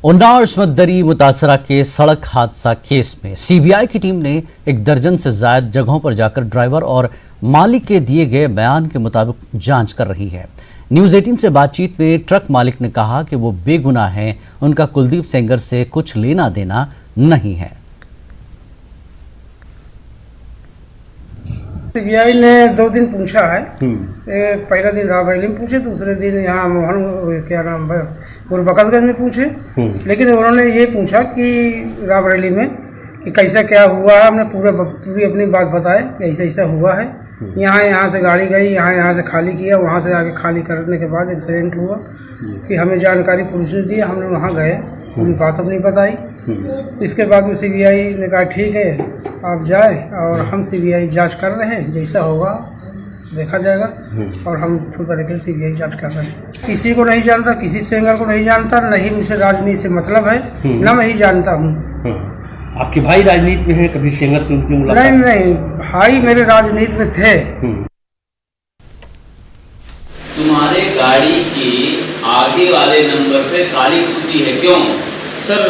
उन्नाव इस्मत दरी मुतासरा के सड़क हादसा केस में सीबीआई की टीम ने 1 दर्जन से ज्यादा जगहों पर जाकर ड्राइवर और मालिक के दिए गए बयान के मुताबिक जांच कर रही है। न्यूज़ 18 से बातचीत में ट्रक मालिक ने कहा कि वो बेगुनाह हैं, उनका कुलदीप सेंगर से कुछ लेना देना नहीं है। सीबीआई ने 2 दिन पूछा है। पहला दिन रायबरेली में पूछे, दूसरे दिन यहाँ मोहन क्या नाम है गुरबकसगंज में पूछे। लेकिन उन्होंने ये पूछा कि रायबरेली में कि कैसा क्या हुआ है। हमने पूरी अपनी बात बताए कि ऐसा ऐसा हुआ है, यहाँ से गाड़ी गई, यहाँ से खाली किया, वहाँ से आगे खाली करने के बाद एक्सीडेंट हुआ। कि हमें जानकारी पुलिस ने दी, हमने वहाँ गए, पूरी बात अपनी बताई। इसके बाद में सीबीआई ने कहा ठीक है आप जाए, और हम सीबीआई जांच कर रहे हैं, जैसा होगा देखा जाएगा। और हम पूरी तरीके से सीबीआई जांच कर रहे हैं। किसी को नहीं जानता, किसी सेंगर को नहीं जानता, नहीं मुझसे राजनीति से मतलब है, ना मैं ही जानता हूँ। आपके भाई राजनीति में हैं, कभी सेंगर से उनकी मुलाकात? नहीं, भाई मेरे राजनीति में थे। तुम्हारे गाड़ी के आगे वाले नंबर पे काली कुत्ती है, क्यों? सर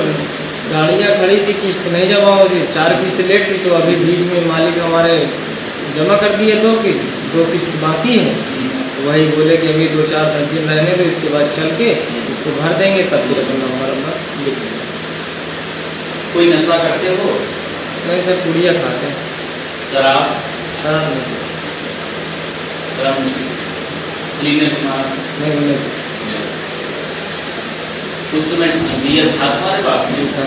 गाड़ियाँ खड़ी थी, किस्त नहीं जमा होती, 4 किस्त लेट थी, तो अभी बीच में मालिक हमारे जमा कर दिए 2 किस्त बाकी है। वही बोले कि अभी 2-4 दिन रहने दो, इसके बाद चल के इसको भर देंगे, तब फिर अपना नंबर लिख देंगे। कोई नशा करते हो? नहीं सर, पुड़िया खाते हैं। शराब? शराब नहीं। शराब क्लीनर तुम्हारा? नहीं। उस समय बियर था तुम्हारे पास में? था।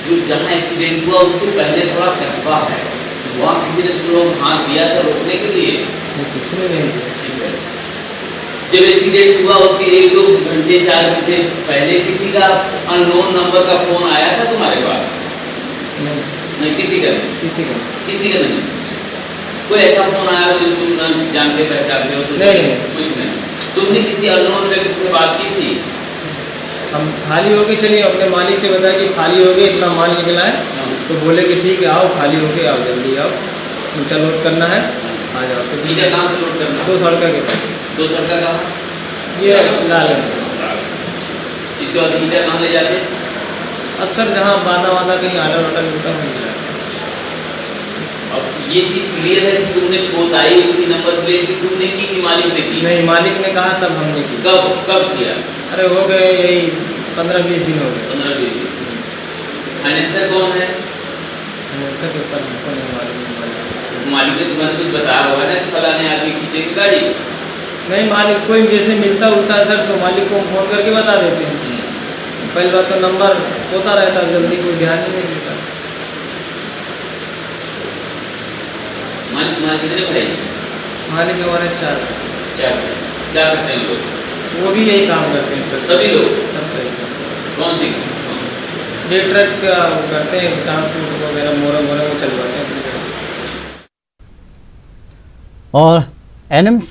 जो जहाँ एक्सीडेंट हुआ उससे पहले थोड़ा कस्बा है, वहाँ किसी ने तुम लोग हाथ दिया था रोकने के लिए? किसी ने नहीं दिया। ठीक है। जब एक्सीडेंट हुआ उसके 1-2 घंटे 4 घंटे पहले किसी का अननोन नंबर का फोन आया था तुम्हारे पास? नहीं, किसी का नहीं। कोई ऐसा फोन आया हो जो तुम जानते पहचानते हो? तो नहीं, कुछ नहीं। तुमने किसी अननोन व्यक्ति से बात की थी? हम खाली हो गए, चलिए अपने मालिक से बताया कि खाली हो गए, इतना माल निकला है। तो बोले कि ठीक है आओ, खाली हो गए, आओ जल्दी आओ, मीटर लोड करना है, आ जाओ। तो मीटर कहाँ से लोड करना? 2 सड़का के पास। 2 सड़का कहाँ? ये लाल है। इसके बाद मीटर कहाँ ले जाते? अक्सर जहाँ बांधा कहीं आडर मिलता है। अब ये चीज़ क्लियर है कि तुमने बताई उसकी नंबर प्लेट की तुमने की कि मालिक ने की? नहीं, मालिक ने कहा तब हमने की। कब किया? अरे हो गए यही 15-20 दिन हो गए। 15-20 दिन। फाइनेंसर कौन है? फाइनेंसर के ऊपर हमको नहीं मालूम। मालिक ने तुम्हें कुछ बताया होगा ना कि फलाने आदमी खींचेगी गाड़ी? नहीं, मालिक कोई जैसे मिलता उलता है सर, तो मालिक को फोन करके बता देते हैं। पहली बात तो नंबर होता रहता, जल्दी कोई ध्यान ही नहीं देता। मालिक तुम्हारे कितने भाई? मालिक हमारे 4। क्या करते हैं लोग? वो भी यही काम करते हैं। सभी लोग? सब कौन सी? जे ट्रक का करते हैं, ट्रांसपोर्ट वगैरह, मोरा वो चलवाते हैं। और एनएमसी